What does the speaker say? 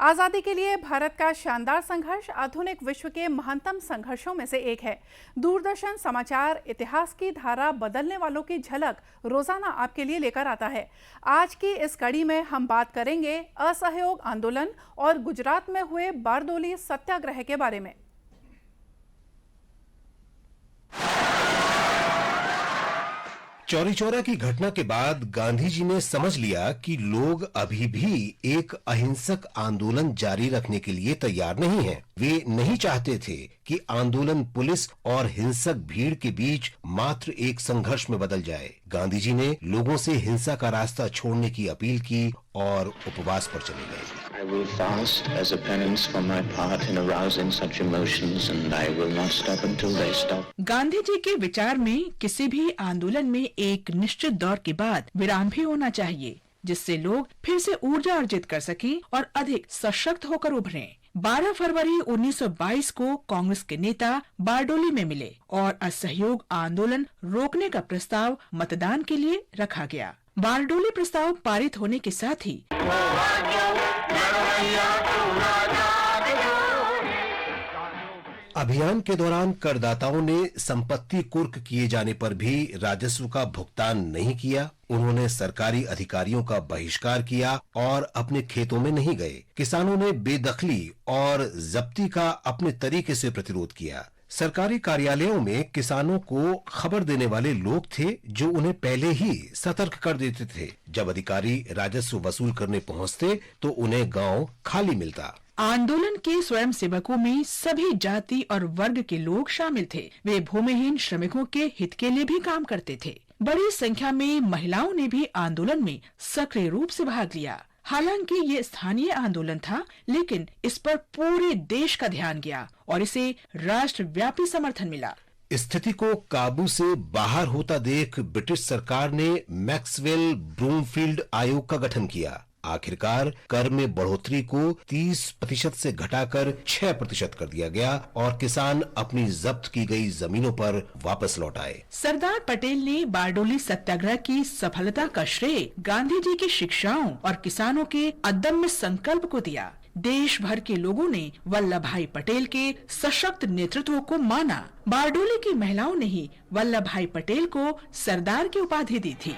आज़ादी के लिए भारत का शानदार संघर्ष आधुनिक विश्व के महानतम संघर्षों में से एक है। दूरदर्शन समाचार इतिहास की धारा बदलने वालों की झलक रोजाना आपके लिए लेकर आता है। आज की इस कड़ी में हम बात करेंगे असहयोग आंदोलन और गुजरात में हुए बारडोली सत्याग्रह के बारे में। चौरी चौरा की घटना के बाद गांधी जी ने समझ लिया कि लोग अभी भी एक अहिंसक आंदोलन जारी रखने के लिए तैयार नहीं हैं। वे नहीं चाहते थे कि आंदोलन पुलिस और हिंसक भीड़ के बीच मात्र एक संघर्ष में बदल जाए। गांधी जी ने लोगों से हिंसा का रास्ता छोड़ने की अपील की और उपवास पर चले गए। I will fast as a penance for my part in arousing such emotions, and I will not stop until they stop. Gandhi ji के विचार में किसी भी आंदोलन में एक निश्चित दौर के बाद विराम भी होना चाहिए, जिससे लोग फिर से ऊर्जा अर्जित कर सकें और अधिक सशक्त होकर उभरें। 12 फरवरी 1922 को कांग्रेस के नेता बारडोली में मिले और असहयोग आंदोलन रोकने का प्रस्ताव मतदान के लिए रखा गया। बारडोली प्रस्ताव पारित होने के साथ ही अभियान के दौरान करदाताओं ने संपत्ति कुर्क किए जाने पर भी राजस्व का भुगतान नहीं किया। उन्होंने सरकारी अधिकारियों का बहिष्कार किया और अपने खेतों में नहीं गए। किसानों ने बेदखली और जब्ती का अपने तरीके से प्रतिरोध किया। सरकारी कार्यालयों में किसानों को खबर देने वाले लोग थे जो उन्हें पहले ही सतर्क कर देते थे। जब अधिकारी राजस्व वसूल करने पहुंचते तो उन्हें गांव खाली मिलता। आंदोलन के स्वयं सेवकों में सभी जाति और वर्ग के लोग शामिल थे। वे भूमिहीन श्रमिकों के हित के लिए भी काम करते थे। बड़ी संख्या में महिलाओं ने भी आंदोलन में सक्रिय रूप से भाग लिया। हालांकि ये स्थानीय आंदोलन था, लेकिन इस पर पूरे देश का ध्यान गया और इसे राष्ट्रव्यापी समर्थन मिला। स्थिति को काबू से बाहर होता देख ब्रिटिश सरकार ने मैक्सवेल ब्रूमफील्ड आयोग का गठन किया। आखिरकार कर में बढ़ोतरी को 30% से घटाकर 6% कर दिया गया और किसान अपनी जब्त की गई जमीनों पर वापस लौट आए। सरदार पटेल ने बारडोली सत्याग्रह की सफलता का श्रेय गांधी जी की शिक्षाओं और किसानों के अदम्य संकल्प को दिया। देश भर के लोगों ने वल्लभ भाई पटेल के सशक्त नेतृत्व को माना। बारडोली की महिलाओं ने ही वल्लभ भाई पटेल को सरदार की उपाधि दी थी।